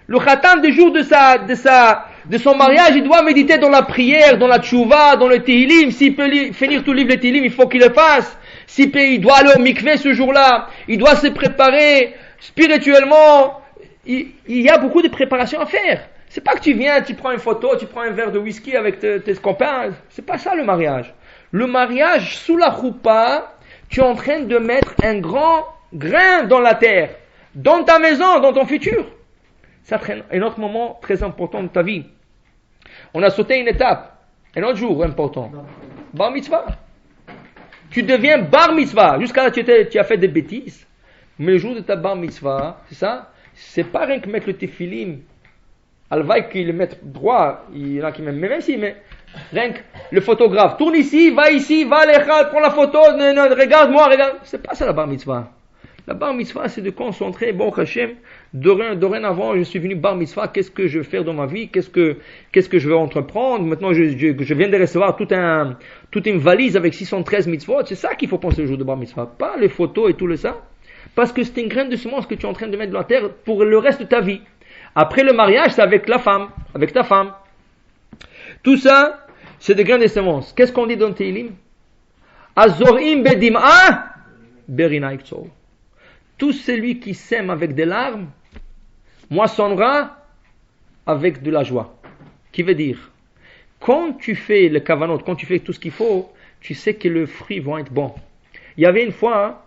Le khatan, du jour de son mariage, il doit méditer dans la prière, dans la tchouva, dans le tehillim. S'il peut finir tout le livre de tehillim, il faut qu'il le fasse. Il doit aller au mikvé ce jour-là. Il doit se préparer spirituellement. Il y a beaucoup de préparations à faire. C'est pas que tu viens, tu prends une photo, tu prends un verre de whisky avec tes copains. C'est pas ça le mariage. Le mariage, sous la choupa, tu es en train de mettre un grand grain dans la terre, dans ta maison, dans ton futur. Ça traîne un autre moment très important de ta vie. On a sauté une étape, un autre jour important. Bar mitzvah. Tu deviens bar mitzvah. Jusqu'à là, tu as fait des bêtises. Mais le jour de ta bar mitzvah, c'est ça? C'est pas rien que mettre le tefillim. Alvaï qu'ils le mettent droit. Il y en a qui même si, mais rien que le photographe. Tourne ici, va à prends la photo, non, regarde-moi, regarde. C'est pas ça la bar mitzvah. La bar mitzvah, c'est de concentrer, bon Hachem, dorénavant, je suis venu bar mitzvah, qu'est-ce que je veux faire dans ma vie, qu'est-ce que je veux entreprendre. Maintenant, je viens de recevoir toute une valise avec 613 mitzvot. C'est ça qu'il faut penser le jour de bar mitzvah, pas les photos et tout le ça. Parce que c'est une graine de semence que tu es en train de mettre dans la terre pour le reste de ta vie. Après le mariage, c'est avec la femme, avec ta femme. Tout ça, c'est des graines de semences. Qu'est-ce qu'on dit dans Tehillim? Azorim bedim'a berina iktsor. Tout celui qui sème avec des larmes moissonnera avec de la joie. Qui veut dire, quand tu fais le kavanot, quand tu fais tout ce qu'il faut, tu sais que les fruits vont être bons. Il y avait une fois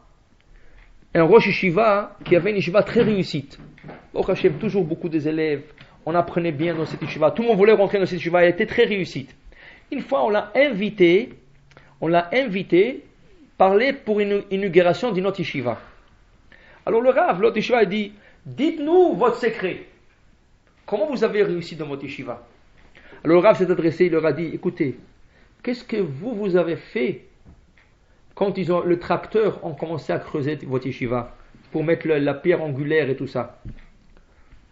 un rosh yeshiva qui avait une yeshiva très réussite. Au Hachem, toujours beaucoup des élèves, on apprenait bien dans cette yeshiva, tout le monde voulait rentrer dans cette yeshiva, elle était très réussite. Une fois, on l'a invité parler pour une inauguration d'une autre yeshiva. Alors le Rav, l'autre yeshiva, a dit, dites-nous votre secret. Comment vous avez réussi dans votre yeshiva? Alors le Rav s'est adressé, il leur a dit, écoutez, qu'est-ce que vous avez fait quand le tracteur ont commencé à creuser votre yeshiva pour mettre la pierre angulaire et tout ça?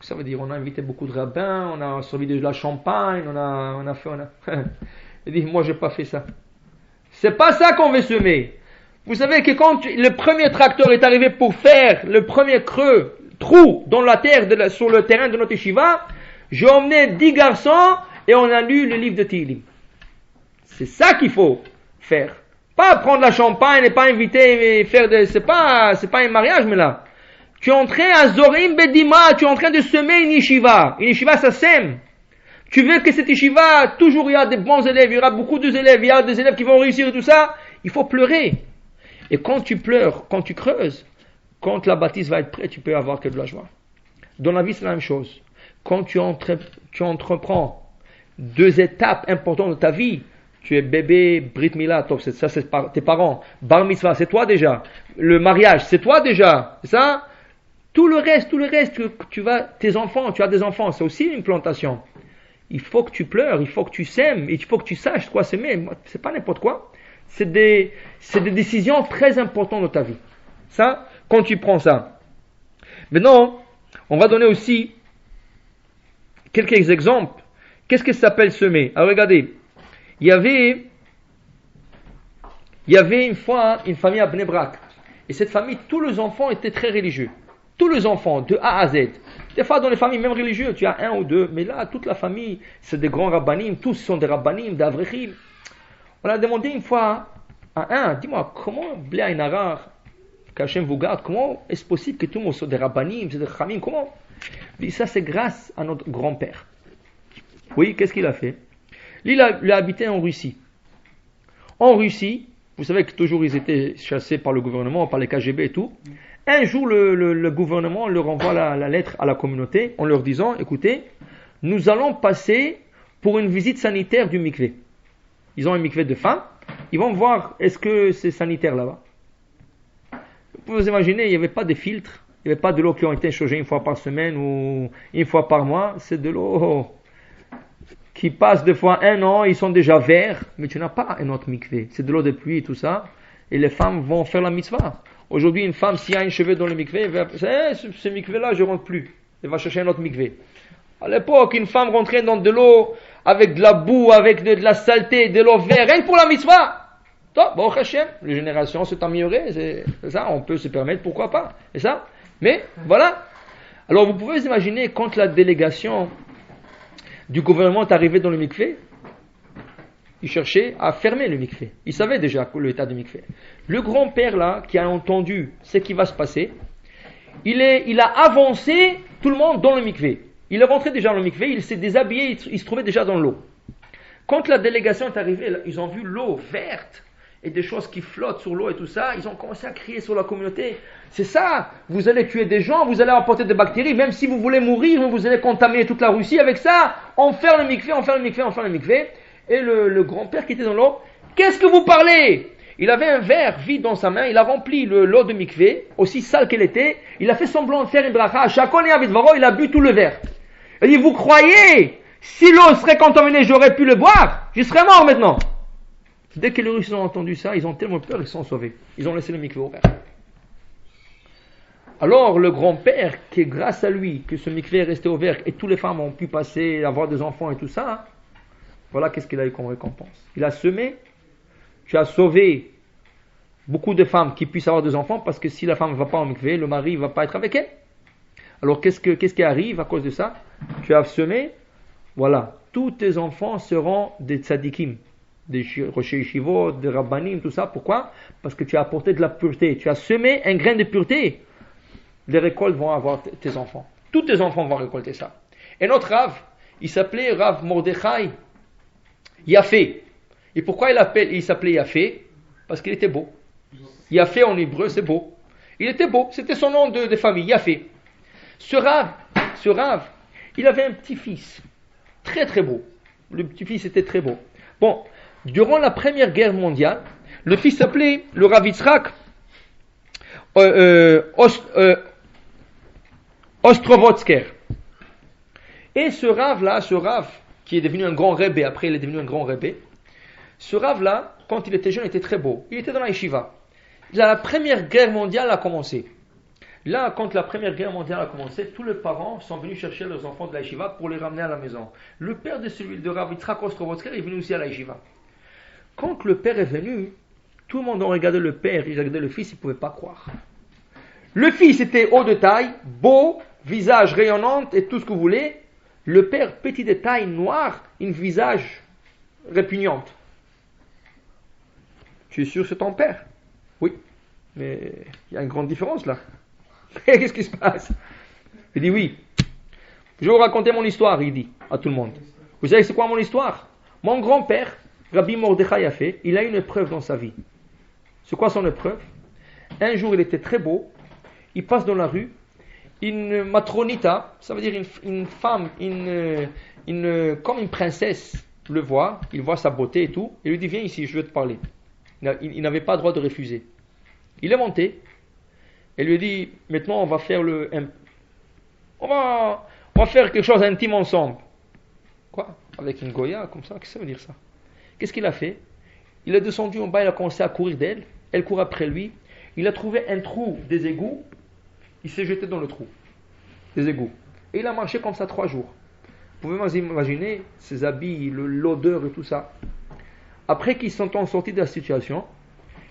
Ça veut dire, on a invité beaucoup de rabbins, on a servi de la champagne, on a fait. Il dit, moi j'ai pas fait ça. C'est pas ça qu'on veut semer. Vous savez que quand le premier tracteur est arrivé pour faire le premier trou dans la terre sur le terrain de notre yeshiva, j'ai emmené 10 garçons et on a lu le livre de Tehillim. C'est ça qu'il faut faire. Pas prendre la champagne et pas inviter et faire c'est pas un mariage, mais là. Tu es en train à Zorim Bedima, tu es en train de semer une yeshiva. Une yeshiva, ça sème. Tu veux que cette yeshiva, toujours il y a des bons élèves, il y aura beaucoup d'élèves, il y a des élèves qui vont réussir et tout ça. Il faut pleurer. Et quand tu pleures, quand tu creuses, quand la bâtisse va être prête, tu peux avoir que de la joie. Dans la vie, c'est la même chose. Quand tu entreprends 2 étapes importantes de ta vie, tu es bébé, Brit Mila, ça c'est tes parents. Bar Mitzvah, c'est toi déjà. Le mariage, c'est toi déjà. C'est ça? Tout le reste, tu as des enfants, c'est aussi une plantation. Il faut que tu pleures, il faut que tu sèmes, il faut que tu saches quoi s'aimer. C'est pas n'importe quoi. C'est des décisions très importantes dans ta vie. Ça, quand tu prends ça. Maintenant, on va donner aussi quelques exemples. Qu'est-ce que ça s'appelle semer? Alors regardez, il y avait une fois une famille à Bnei Brak. Et cette famille, tous les enfants étaient très religieux. Tous les enfants, de A à Z. Des fois, dans les familles même religieuses, tu as 1 ou 2. Mais là, toute la famille, c'est des grands rabbanim. Tous sont des rabbanim, des avrechim. On a demandé une fois à un, dis-moi, comment, Blé Aïnarar, qu'Hachem vous garde, comment est-ce possible que tout le monde soit des rabbanim, c'est des khamim, comment? Il dit, ça c'est grâce à notre grand-père. Oui, qu'est-ce qu'il a fait? Lui, il a habité en Russie. En Russie, vous savez que toujours ils étaient chassés par le gouvernement, par les KGB et tout. Un jour, le gouvernement leur envoie la lettre à la communauté en leur disant, écoutez, nous allons passer pour une visite sanitaire du mikvé. Ils ont un mikvé de femmes, ils vont voir est-ce que c'est sanitaire là-bas. Vous pouvez vous imaginer, il n'y avait pas de filtres, il n'y avait pas de l'eau qui ont été changée une fois par semaine ou une fois par mois, c'est de l'eau qui passe des fois 1 an, ils sont déjà verts, mais tu n'as pas un autre mikvé, c'est de l'eau de pluie et tout ça, et les femmes vont faire la mitzvah. Aujourd'hui, une femme, s'il y a un cheveu dans le mikvé, elle va dire, ce mikvé-là, je ne rentre plus, elle va chercher un autre mikvé. À l'époque, une femme rentrait dans de l'eau avec de la boue, avec de la saleté, de l'eau verte, rien que pour la mitzvah. Bon, Hachem, les générations se sont améliorées, c'est ça, on peut se permettre, pourquoi pas, c'est ça. Mais, voilà. Alors, vous pouvez vous imaginer, quand la délégation du gouvernement est arrivée dans le mikvé, ils cherchaient à fermer le mikvé. Ils savaient déjà l'état du mikvé. Le grand-père, là, qui a entendu ce qui va se passer, il a avancé tout le monde dans le mikvé. Il est rentré déjà dans le mikvé, il s'est déshabillé, il se trouvait déjà dans l'eau. Quand la délégation est arrivée, ils ont vu l'eau verte et des choses qui flottent sur l'eau et tout ça, ils ont commencé à crier sur la communauté. C'est ça, vous allez tuer des gens, vous allez apporter des bactéries, même si vous voulez mourir, vous allez contaminer toute la Russie avec ça. On fait le mikvé, on fait le mikvé, on fait le mikvé. Et le grand-père qui était dans l'eau, qu'est-ce que vous parlez? Il avait un verre vide dans sa main, il a rempli l'eau de mikvé, aussi sale qu'elle était, il a fait semblant de faire une bracha, chacun et avidvaro, il a bu tout le verre. Il dit, vous croyez, si l'eau serait contaminée, j'aurais pu le boire, je serais mort maintenant. Dès que les Russes ont entendu ça, ils ont tellement peur, ils se sont sauvés. Ils ont laissé le mikvé ouvert. Alors le grand-père, qui grâce à lui, que ce mikvé est resté ouvert et toutes les femmes ont pu passer, avoir des enfants et tout ça, voilà qu'est-ce qu'il a eu comme récompense. Il a semé, tu as sauvé beaucoup de femmes qui puissent avoir des enfants, parce que si la femme ne va pas au mikvé, le mari ne va pas être avec elle. Alors qu'est-ce qui arrive à cause de ça? Tu as semé, voilà, tous tes enfants seront des tzadikim, des rochers yeshivot, des rabbanim, tout ça. Pourquoi? Parce que tu as apporté de la pureté, tu as semé un grain de pureté. Les récoltes vont avoir tes enfants. Tous tes enfants vont récolter ça. Et notre Rav, il s'appelait Rav Mordechai Yafé. Et pourquoi il s'appelait Yafé? Parce qu'il était beau. Yafé en hébreu, c'est beau. Il était beau, c'était son nom de famille, Yafé. Ce Rav, il avait un petit-fils, très très beau. Le petit-fils était très beau. Bon, durant la Première Guerre mondiale, le fils s'appelait le Rav Yitzhak Ostrovotsker. Et ce Rav qui est devenu un grand rebbe, après il est devenu un grand rebbe, ce Rav-là, quand il était jeune, il était très beau. Il était dans la yeshiva. La Première Guerre mondiale a commencé. Là, quand la Première Guerre mondiale a commencé, tous les parents sont venus chercher leurs enfants de la yeshiva pour les ramener à la maison. Le père de celui de Rav Yitzhak Ostrovotsker est venu aussi à la yeshiva. Quand le père est venu, tout le monde a regardé le père, il regardait le fils, il ne pouvait pas croire. Le fils était haut de taille, beau, visage rayonnant et tout ce que vous voulez. Le père, petit de taille, noir, un visage répugnant. Tu es sûr que c'est ton père? Oui, mais il y a une grande différence là. Qu'est-ce qui se passe? Il dit oui. Je vais vous raconter mon histoire, il dit à tout le monde. Vous savez c'est quoi mon histoire? Mon grand-père, Rabbi Mordechai Yafé, il a une épreuve dans sa vie. C'est quoi son épreuve? Un jour, il était très beau, il passe dans la rue, une matronita, ça veut dire une femme, comme une princesse, le voit, il voit sa beauté et tout, et lui dit viens ici, je veux te parler. Il n'avait pas le droit de refuser. Il est monté, et lui dit maintenant on va faire on va faire quelque chose d'intime ensemble. Quoi? Avec une goya comme ça? Qu'est-ce que ça veut dire ça? Qu'est-ce qu'il a fait? Il est descendu en bas, il a commencé à courir d'elle, elle court après lui, il a trouvé un trou des égouts, il s'est jeté dans le trou des égouts. Et il a marché comme ça 3 jours. Vous pouvez imaginer ses habits, l'odeur et tout ça. Après qu'ils sont sortis de la situation,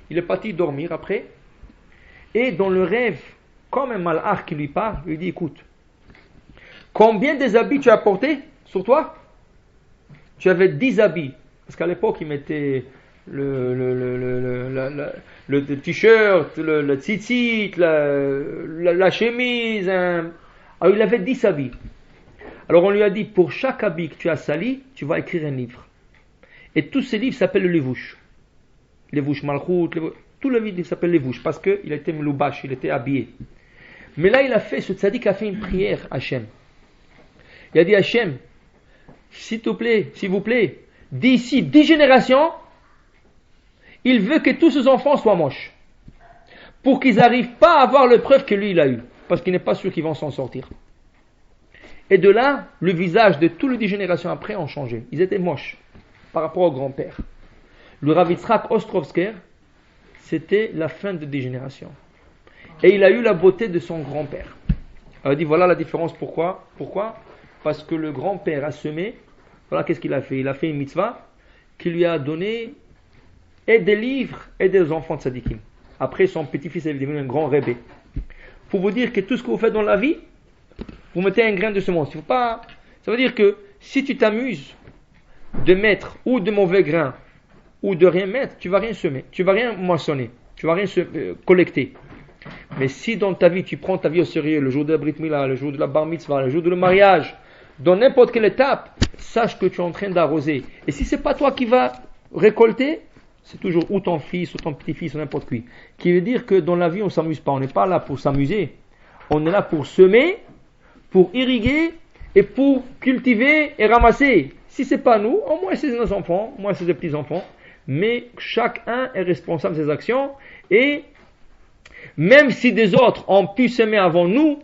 il est parti dormir après, et dans le rêve, comme un malach qui lui parle, il lui dit écoute, combien des habits tu as portés sur toi? Tu avais 10 habits. Parce qu'à l'époque, il mettait le t-shirt, le tzitzit, la chemise. Alors, il avait 10 habits. Alors on lui a dit, pour chaque habit que tu as sali, tu vas écrire un livre. Et tous ces livres s'appellent le Levouche. Levouche Malchut, tout le livre s'appelle Levouche, parce qu'il était meloubash, il était habillé. Mais là, ce tzaddik a fait une prière à Hachem. Il a dit à Hachem, s'il vous plaît, d'ici 10 générations, il veut que tous ses enfants soient moches. Pour qu'ils n'arrivent pas à avoir le preuve que lui, il a eu. Parce qu'il n'est pas sûr qu'ils vont s'en sortir. Et de là, le visage de toutes les 10 générations après ont changé. Ils étaient moches par rapport au grand-père. Le Rav Yitzhak Ostrovsker, c'était la fin de 10 générations. Et il a eu la beauté de son grand-père. Il a dit, voilà la différence. Pourquoi ? Parce que le grand-père a semé. Voilà qu'est-ce qu'il a fait. Il a fait une mitzvah qui lui a donné et des livres et des enfants de tzadikim. Après, son petit-fils est devenu un grand rébé. Pour vous dire que tout ce que vous faites dans la vie, vous mettez un grain de semence. Ça veut dire que si tu t'amuses de mettre ou de mauvais grains ou de rien mettre, tu vas rien semer, tu vas rien moissonner, tu vas rien collecter. Mais si dans ta vie, tu prends ta vie au sérieux, le jour de la Brit Mila, le jour de la Bar Mitzvah, le jour de le mariage, dans n'importe quelle étape, sache que tu es en train d'arroser. Et si c'est pas toi qui vas récolter, c'est toujours ou ton fils, ou ton petit-fils, ou n'importe qui. Qui veut dire que dans la vie, on ne s'amuse pas. On n'est pas là pour s'amuser. On est là pour semer, pour irriguer, et pour cultiver et ramasser. Si ce n'est pas nous, au moins c'est nos enfants, au moins c'est des petits-enfants. Mais chacun est responsable de ses actions. Et même si des autres ont pu semer avant nous,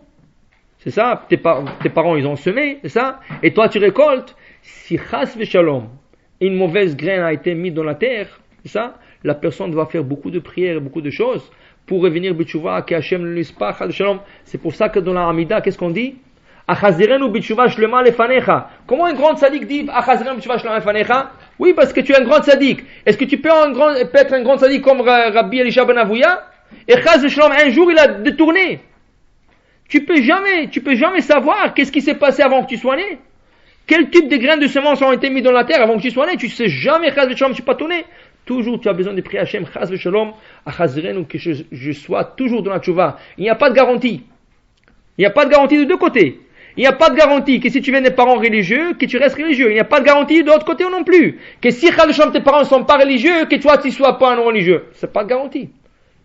c'est ça, tes parents ils ont semé, c'est ça, et toi tu récoltes, si chas v'shalom, une mauvaise graine a été mise dans la terre, c'est ça, la personne doit faire beaucoup de prières et beaucoup de choses pour revenir b'tshuva, que Hashem ne lise pas, chas v'shalom. C'est pour ça que dans la Hamida, qu'est-ce qu'on dit? Achazirenu b'tshuva shlema lefanecha. Comment un grand tzaddik dit Achazirenu b'tshuva shlema lefanecha? Oui, parce que tu es un grand tzaddik. Est-ce que tu peux être un grand tzaddik comme Rabbi Elisha ben Avouya? Et chas v'shalom, un jour il a détourné. Tu peux jamais savoir qu'est-ce qui s'est passé avant que tu sois né. Quel type de graines de semences ont été mis dans la terre avant que tu sois né. Tu sais jamais, chas v'shalom, tu n'es pas tourné. Toujours, tu as besoin de prier Hashem, chas v'shalom, achazirenu, que je sois toujours dans la tchouva. Il n'y a pas de garantie. Il n'y a pas de garantie de deux côtés. Il n'y a pas de garantie que si tu viens des parents religieux, que tu restes religieux. Il n'y a pas de garantie de l'autre côté non plus. Que si chas v'shalom, tes parents ne sont pas religieux, que toi, tu ne sois pas un non religieux. C'est pas de garantie.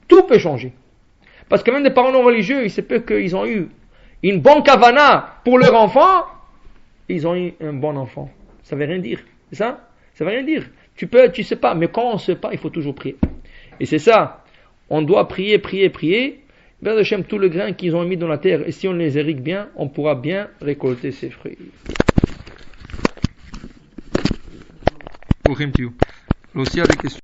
Tout peut changer. Parce que même des parents non religieux, il se peut qu'ils ont eu une bonne kavana pour leur enfant, ils ont eu un bon enfant. Ça veut rien dire. C'est ça? Ça veut rien dire. Tu sais pas, mais quand on ne sait pas, il faut toujours prier. Et c'est ça. On doit prier. Vers Hashem, tout le grain qu'ils ont mis dans la terre, et si on les irrigue bien, on pourra bien récolter ses fruits. Aussi, des questions.